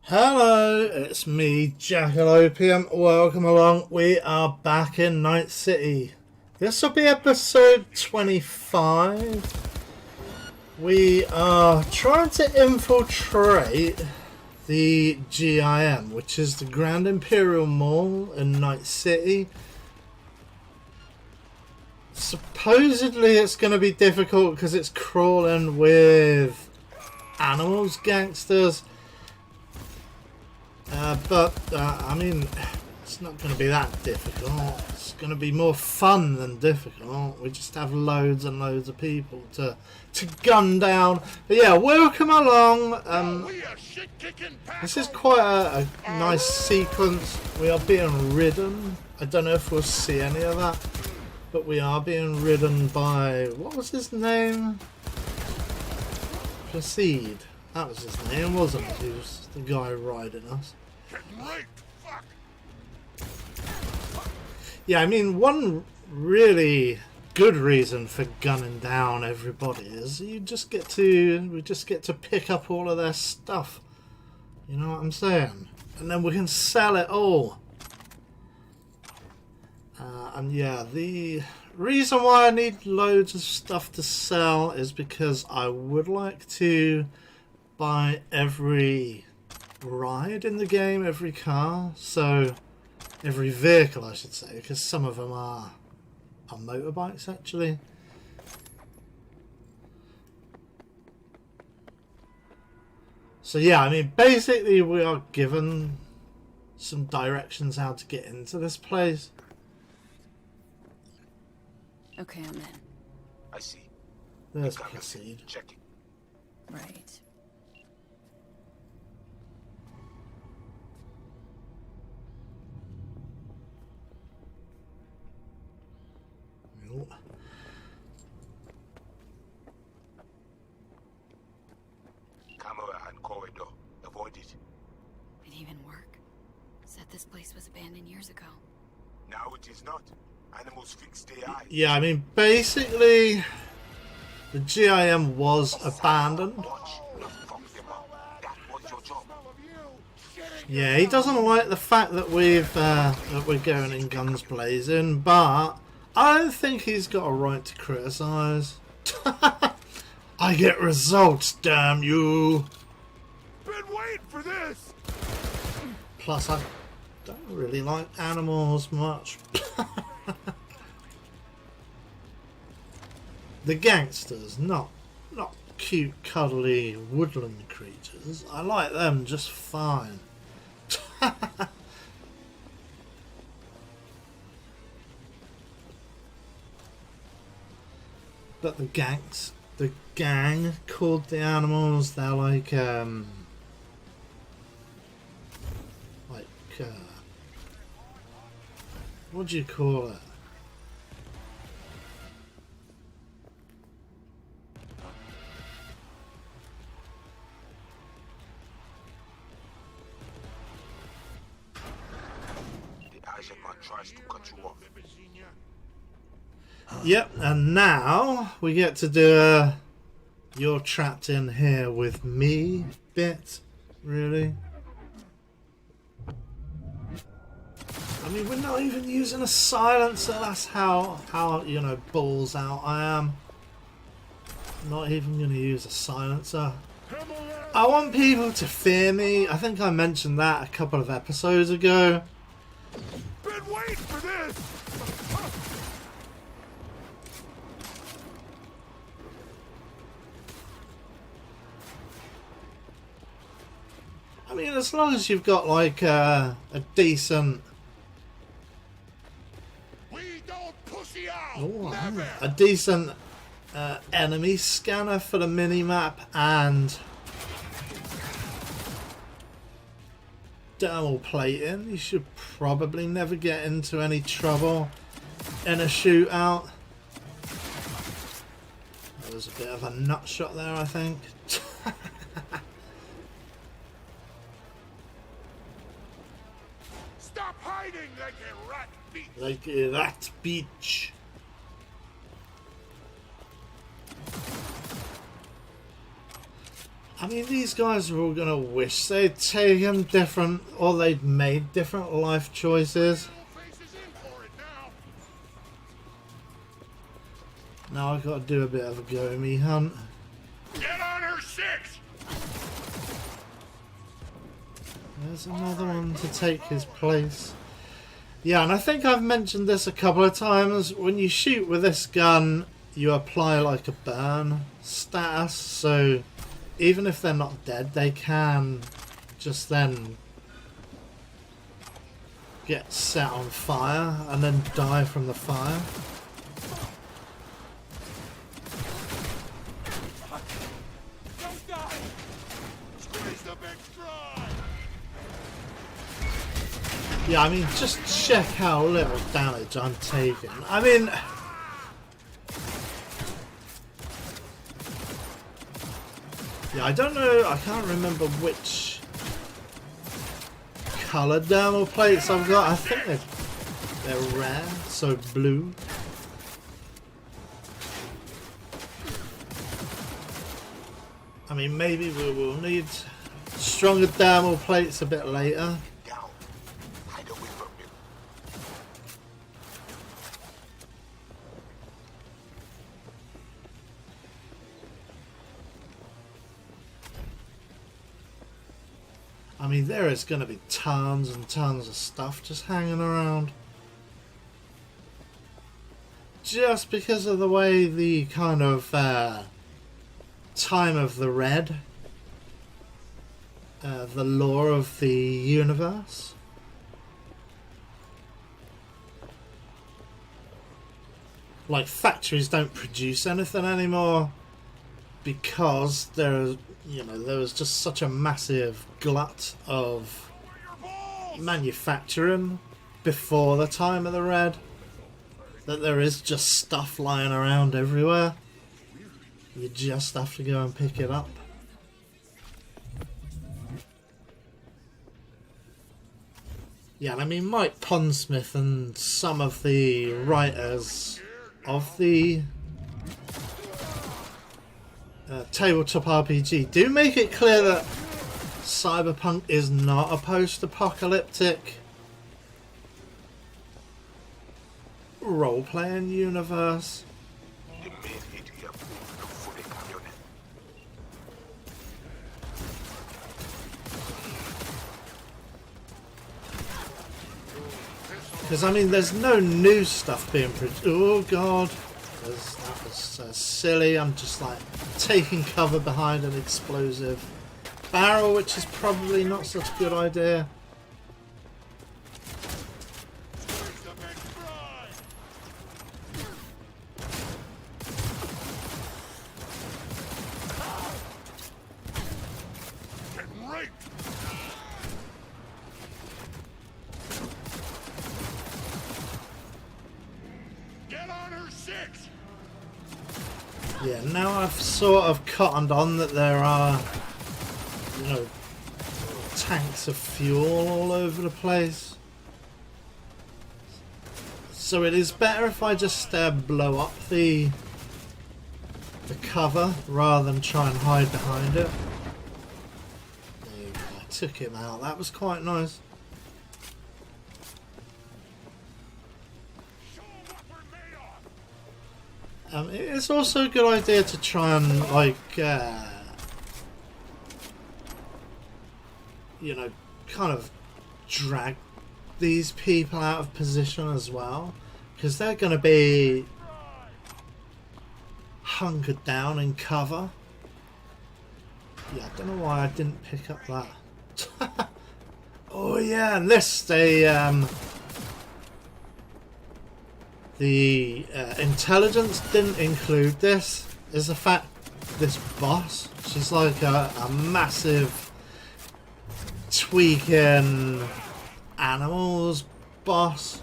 Hello, it's me, Jack-a-Lopium. Welcome along. We are back in Night City. This will be episode 25. We are trying to infiltrate the GIM, which is the Grand Imperial Mall in Night City. Supposedly it's going to be difficult because it's crawling with animals, gangsters. I mean, it's not going to be that difficult. It's going to be more fun than difficult. We just have loads and loads of people to gun down. But yeah, welcome along. This is quite a nice sequence. We are being ridden. I don't know if we'll see any of that, but we are being ridden by, what was his name? Proceed. That was his name, wasn't it? He was the guy riding us. Yeah, I mean, one really good reason for gunning down everybody is we just get to pick up all of their stuff. You know what I'm saying? And then we can sell it all. And yeah, the reason why I need loads of stuff to sell is because I would like to buy every ride in the game, every car, so every vehicle I should say, because some of them are motorbikes actually. So yeah, I mean, basically we are given some directions how to get into this place. Okay, I'm in. I see. There's Proceed. Checking. Right. Camera and corridor. Avoid it. It even work. Said this place was abandoned years ago. Now it is not. Animals fix their eyes. Yeah, I mean, basically the GIM was abandoned. Watch, not fuck them up. That was your job. Yeah, he doesn't like the fact that we're going in guns blazing, but I don't think he's got a right to criticise. I get results, damn you! Been waiting for this. Plus, I don't really like animals much. The gangsters, not cute, cuddly woodland creatures. I like them just fine. But the gang called the animals, they're like what do you call it? The Isaac man tries to cut you off. Yep, and now we get to do a "you're trapped in here with me" bit, really. I mean, we're not even using a silencer. That's how you know, balls out I am. Not even going to use a silencer. I want people to fear me. I think I mentioned that a couple of episodes ago. Been waiting for this. I mean, as long as you've got like a decent, We don't pussy out. oh, a decent enemy scanner for the mini-map and thermal plating, you should probably never get into any trouble in a shootout. That was a bit of a nut shot there, I think. Stop hiding like a rat beast. Like that beach. I mean, these guys are all gonna wish they'd taken different, or they'd made different life choices. Now I've got to do a bit of a go-me hunt. Get on her 6! There's another one to take his place. Yeah, and I think I've mentioned this a couple of times. When you shoot with this gun, you apply like a burn status, so even if they're not dead, they can just then get set on fire and then die from the fire. Don't die! Squeeze the big dry! Yeah, I mean, just check how little damage I'm taking. I mean, yeah, I don't know, I can't remember which colour thermal plates I've got. I think they're rare, so blue. I mean, maybe we will need stronger thermal plates a bit later. Down. Hide away from me. I mean, there is going to be tons and tons of stuff just hanging around. Just because of the way the kind of time of the red, the lore of the universe. Like, factories don't produce anything anymore because there was just such a massive glut of manufacturing before the time of the red that there is just stuff lying around everywhere. You just have to go and pick it up. Yeah, and I mean, Mike Pondsmith and some of the writers of the tabletop RPG do make it clear that Cyberpunk is not a post-apocalyptic role-playing universe. The main hit here. Look for the camionette. Because, I mean, there's no new stuff being produced. Oh, God. That was silly. I'm just, like, taking cover behind an explosive barrel, which is probably not such a good idea. Squeeze the big dry! Getting raped! Get on her 6! Yeah, now I've sort of cottoned on that there are, tanks of fuel all over the place. So it is better if I just blow up the cover rather than try and hide behind it. There you go, I took him out. That was quite nice. Show 'em what we're made of! It's also a good idea to try and, like, kind of drag these people out of position as well, because they're going to be hunkered down in cover. Yeah, I don't know why I didn't pick up that. Oh yeah, and this, the intelligence didn't include this, is the fact this boss, she's like a massive tweaking animals boss.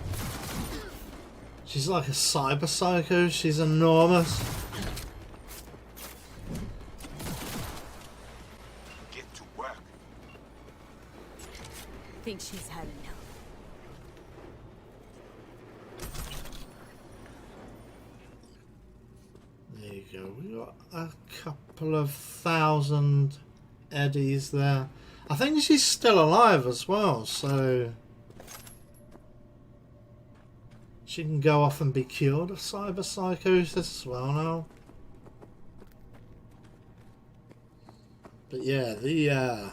She's like a cyber psycho, she's enormous. Get to work. Think she's had enough. There you go, we got a couple of thousand Eddie's there. I think she's still alive as well, so she can go off and be cured of cyber psychosis as well now. But yeah, the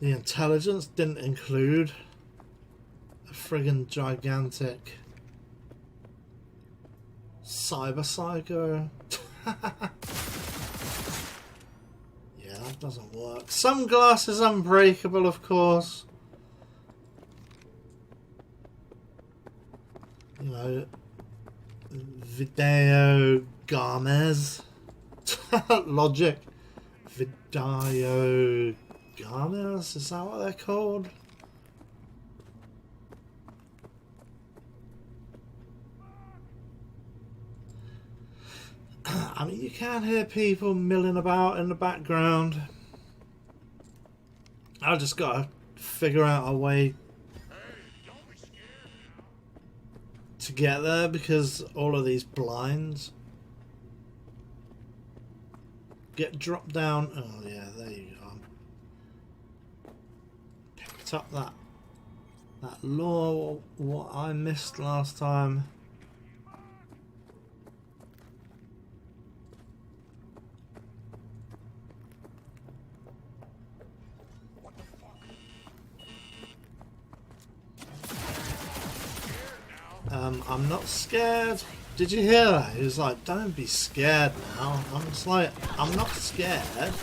intelligence didn't include a friggin' gigantic cyber psycho. Yeah, that doesn't work. Some glass is unbreakable, of course. You know, Video Games. Logic. Video Games, is that what they're called? I mean, you can hear people milling about in the background. I just gotta figure out a way to get there because all of these blinds get dropped down. Oh yeah, there you go. Picked up that law what I missed last time. I'm not scared. Did you hear that? He was like, don't be scared now. I'm just like, I'm not scared.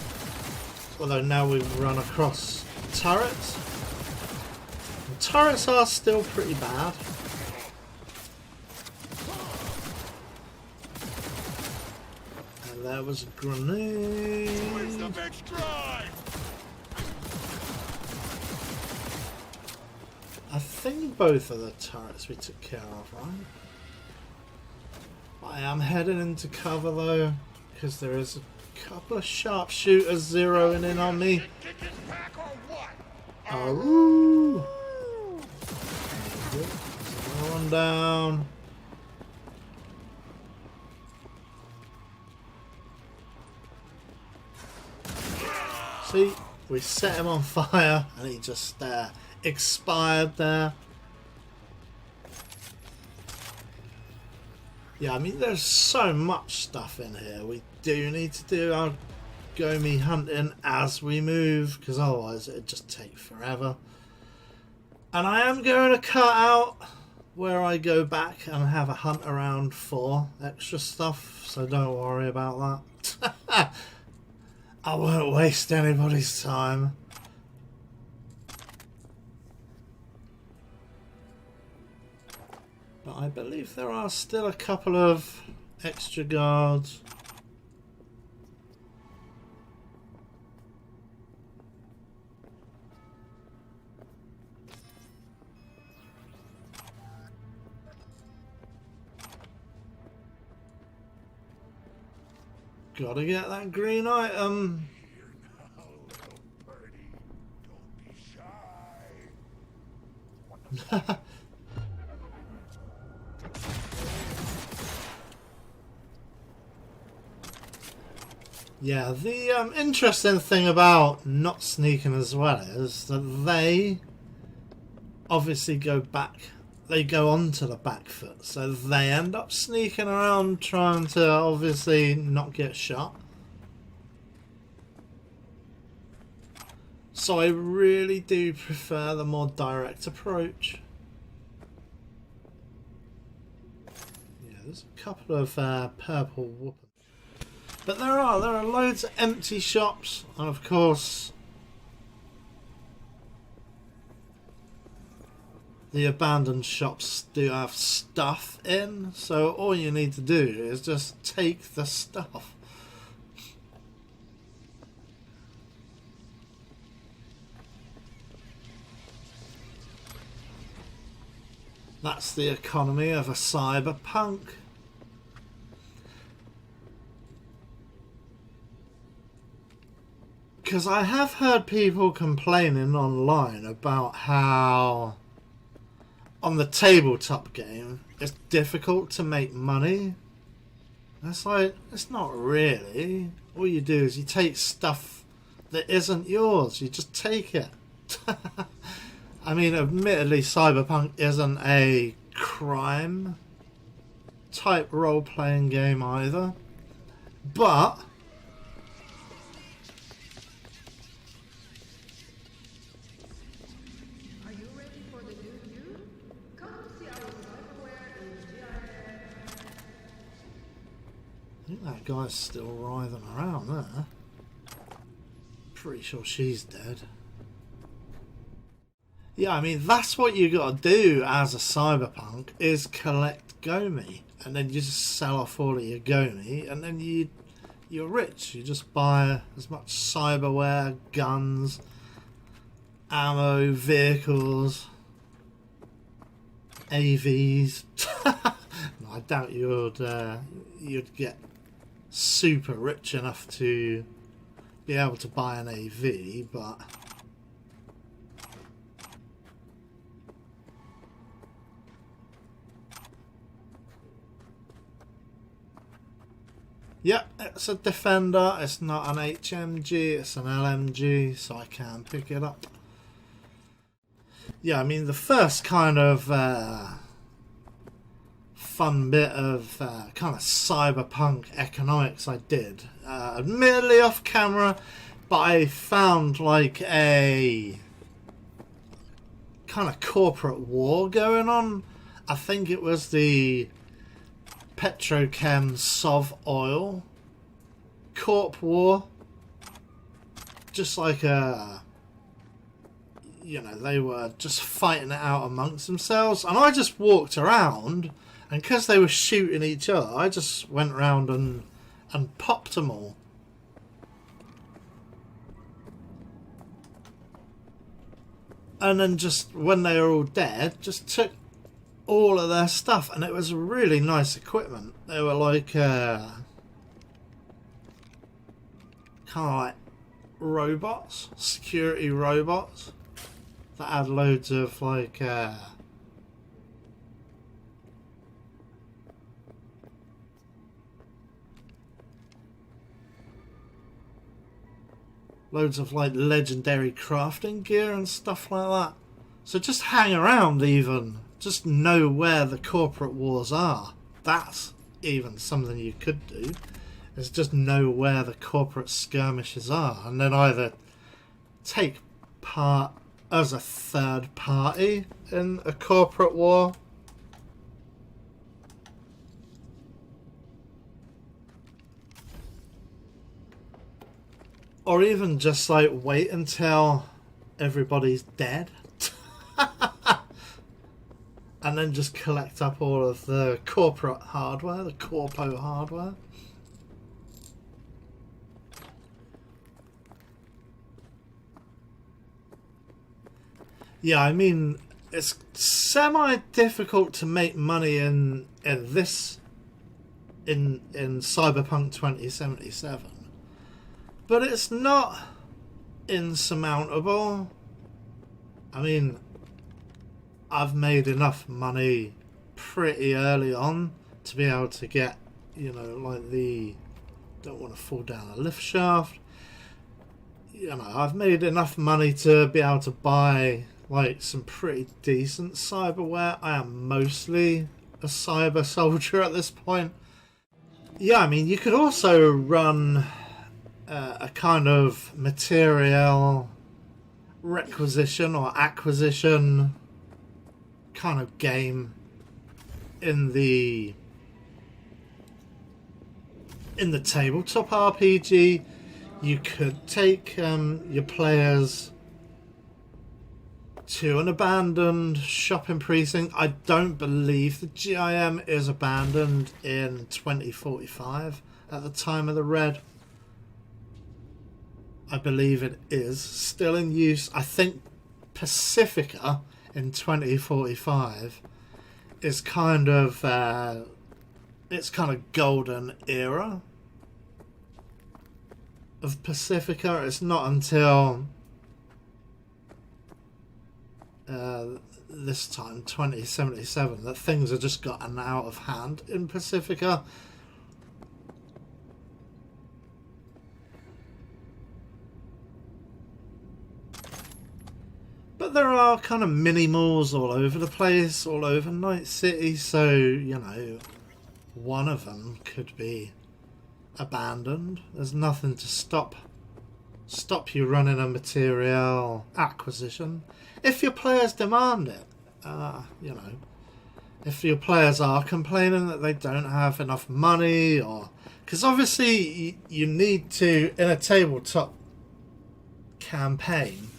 Although now we've run across turrets. And turrets are still pretty bad. And there was a grenade. Where's the bitch drive? I think both of the turrets we took care of, right? I am heading into cover though, because there is a couple of sharpshooters zeroing in on me. Oh, another one down. See, we set him on fire and he just expired there. Yeah, I mean, there's so much stuff in here. We do need to do our Gomi hunting as we move, because otherwise it'd just take forever. And I am going to cut out where I go back and have a hunt around for extra stuff, so don't worry about that. I won't waste anybody's time. But I believe there are still a couple of extra guards. Gotta get that green item. Yeah, the interesting thing about not sneaking as well is that they obviously go back. They go onto the back foot, so they end up sneaking around trying to obviously not get shot. So I really do prefer the more direct approach. Yeah, there's a couple of purple whoopers. But there are loads of empty shops, and of course the abandoned shops do have stuff in, so all you need to do is just take the stuff. That's the economy of a cyberpunk. Because I have heard people complaining online about how on the tabletop game it's difficult to make money. It's like, it's not really. All you do is you take stuff that isn't yours. You just take it. I mean, admittedly, Cyberpunk isn't a crime type role-playing game either. But Are you ready for the new you? Come see our cyberware in GIS. I think that guy's still writhing around there. Pretty sure she's dead. Yeah, I mean, that's what you got to do as a cyberpunk, is collect Gomi. And then you just sell off all of your Gomi, and then you're rich. You just buy as much cyberware, guns, ammo, vehicles, AVs. No, I doubt you'd get super rich enough to be able to buy an AV, but yep, it's a Defender. It's not an HMG, it's an LMG, so I can pick it up. Yeah, I mean, the first kind of fun bit of kind of cyberpunk economics I did, admittedly off camera, but I found like a kind of corporate war going on. I think it was the Petrochem Sov Oil Corp War. Just like you know, they were just fighting it out amongst themselves, and I just walked around, and because they were shooting each other, I just went around and popped them all. And then just when they were all dead, just took all of their stuff, and it was really nice equipment. They were like kind of like robots, security robots that had loads of like loads of like legendary crafting gear and stuff like that. So just hang around, even just know where the corporate wars are. That's even something you could do, is just know where the corporate skirmishes are, and then either take part as a third party in a corporate war, or even just like wait until everybody's dead and then just collect up all of the corporate hardware, the corpo hardware. Yeah, I mean, it's semi-difficult to make money in Cyberpunk 2077, but it's not insurmountable. I mean, I've made enough money pretty early on to be able to get, you know, like the, don't want to fall down a lift shaft. You know, I've made enough money to be able to buy like some pretty decent cyberware. I am mostly a cyber soldier at this point. Yeah, I mean, you could also run a kind of material requisition or acquisition kind of game in the tabletop RPG. You could take your players to an abandoned shopping precinct. I don't believe the GIM is abandoned in 2045 at the time of the Red. I believe it is still in use. I think Pacifica in 2045 is kind of it's kind of golden era of Pacifica. It's not until this time, 2077, that things have just gotten out of hand in Pacifica. But there are kind of mini malls all over the place, all over Night City, so, you know, one of them could be abandoned. There's nothing to stop you running a material acquisition if your players demand it. You know, if your players are complaining that they don't have enough money, or because obviously you need to, in a tabletop campaign,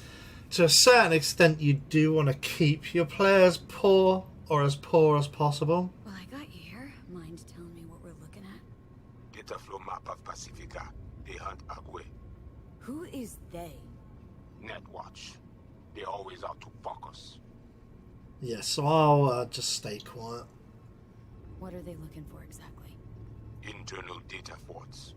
to a certain extent you do want to keep your players poor, or as poor as possible. Well, I got you here. Mind telling me what we're looking at? Data flow map of Pacifica. They hunt Agwe. Who is they? Netwatch. They always out to fuck us. Yeah, so I'll just stay quiet. What are they looking for exactly? Internal data forts.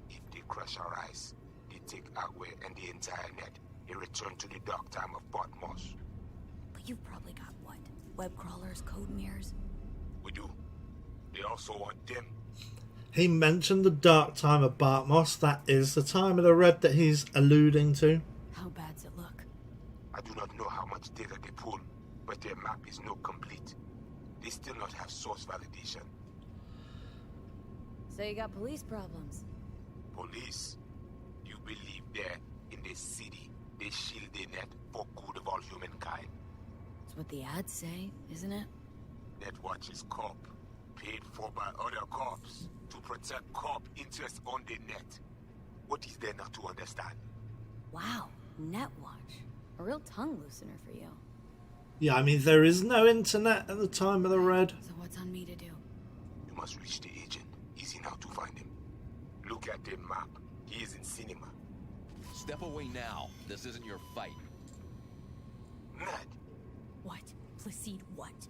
If they crush our eyes, they take Agwe and the entire net. They return to the dark time of Patmos. But you've probably got what? Web crawlers, code mirrors? We do. They also want them. He mentioned the dark time of Bartmoss. That is the time of the red that he's alluding to. How bad's it look? I do not know how much data they pull, but their map is not complete. They still not have source validation. So you got police problems? Police? You believe there in the city, they shield the net for good of all humankind? That's what the ads say, isn't it? Netwatch is corp, paid for by other corps to protect corp interests on the net. What is there not to understand? Wow, Netwatch. A real tongue loosener for you. Yeah, I mean, there is no internet at the time of the red. So what's on me to do? You must reach the agent. Easy now to find him. Look at the map. He is in cinema. Step away now. This isn't your fight. Mad. What? Placide what?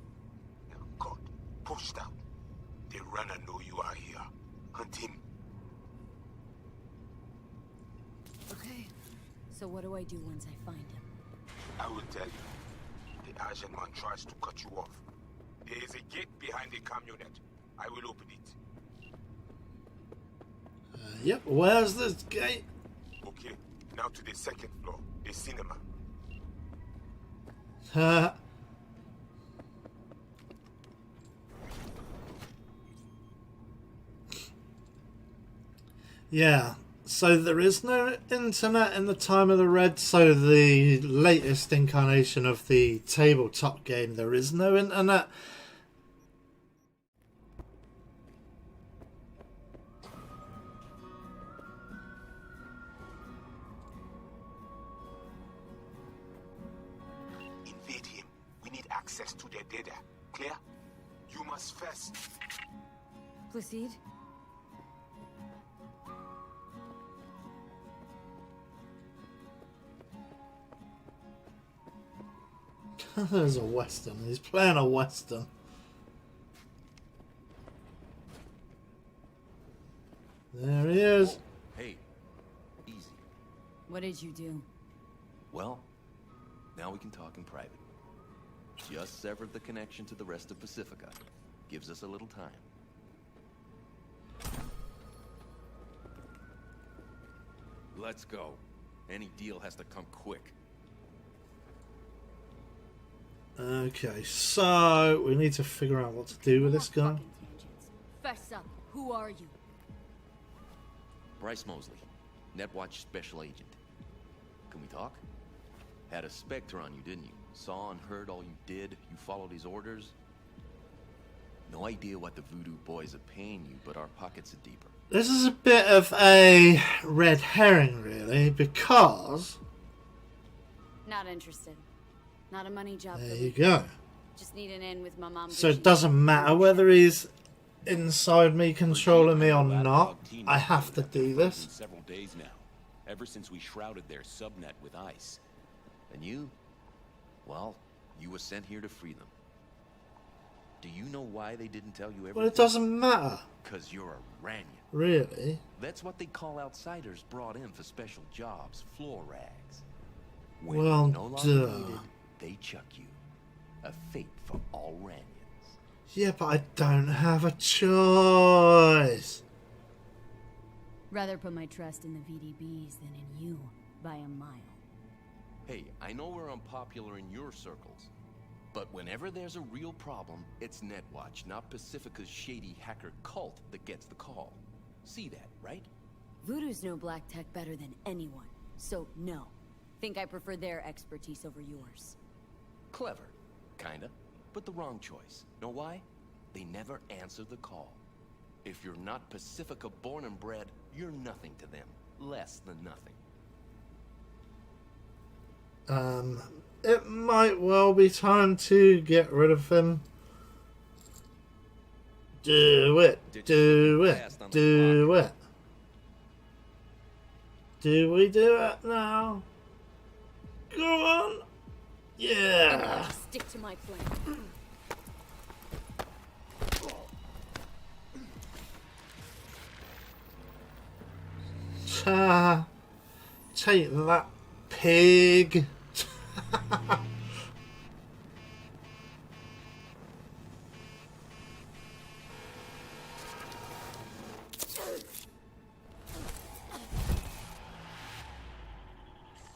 Oh God. Pushed out. The runner know you are here. Hunt him. Okay. So what do I do once I find him? I will tell you. The Asian man tries to cut you off. There is a gate behind the camionette. I will open it. Yep, where's this gate? Okay, now to the second floor, the cinema. Yeah, so there is no internet in the time of the red, so the latest incarnation of the tabletop game, there is no internet. Invade him. We need access to their data. Clear? You must first. Placide? There's a western. He's playing a western. There he is. Hey, easy. What did you do? Well, now we can talk in private. Just severed the connection to the rest of Pacifica. Gives us a little time. Let's go. Any deal has to come quick. Okay, so we need to figure out what to do with this guy. Fess up. Who are you? Bryce Mosley, Netwatch Special Agent. Can we talk? Had a Spectre on you, didn't you? Saw and heard all you did. You followed his orders. No idea what the voodoo boys are paying you, but our pockets are deeper. This is a bit of a red herring, really, because... Not interested. Not a money job. There for you me. go. Just need an in with my mom. So it doesn't matter whether he's inside me, controlling me or not. I have to do this. Several days now, ever since we shrouded their subnet with ice. And you? Well, you were sent here to free them. Do you know why they didn't tell you everything? Well, it doesn't matter. Because you're a Ranyan. Really? That's what they call outsiders brought in for special jobs, floor rags. When Well, you're no longer duh. needed, they chuck you. A fate for all Ranyans. Yeah, but I don't have a choice. Rather put my trust in the VDBs than in you by a mile. Hey, I know we're unpopular in your circles, but whenever there's a real problem, it's Netwatch, not Pacifica's shady hacker cult that gets the call. See that, right? Voodoo's know black tech better than anyone, so no. Think I prefer their expertise over yours. Clever. Kinda. But the wrong choice. Know why? They never answer the call. If you're not Pacifica born and bred, you're nothing to them. Less than nothing. It might well be time to get rid of him. Do it. Do it. Do it. Do we do it now? Go on. Yeah. Stick to my plan. Take that, pig.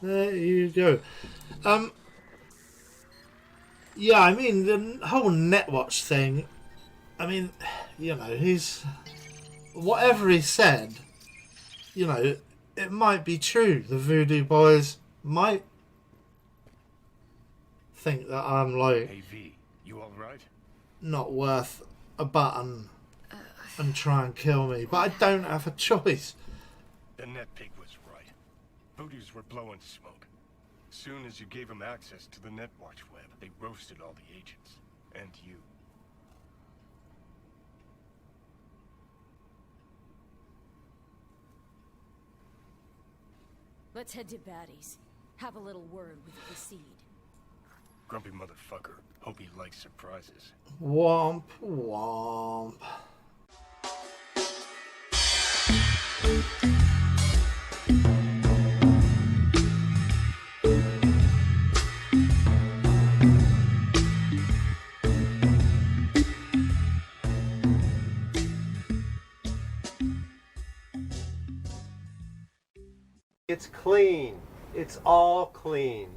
There you go. Yeah, I mean, the whole Netwatch thing, I mean, you know, he's... Whatever he said, you know, it might be true. The Voodoo Boys might think that I'm, like... Hey, V, you alright? Not worth a button and try and kill me. But I don't have a choice. The net pig was right. Voodoos were blowing smoke. Soon as you gave them access to the Netwatch web, they roasted all the agents. And you. Let's head to Batty's. Have a little word with the seed. Grumpy motherfucker. Hope he likes surprises. Womp womp. It's clean. It's all clean.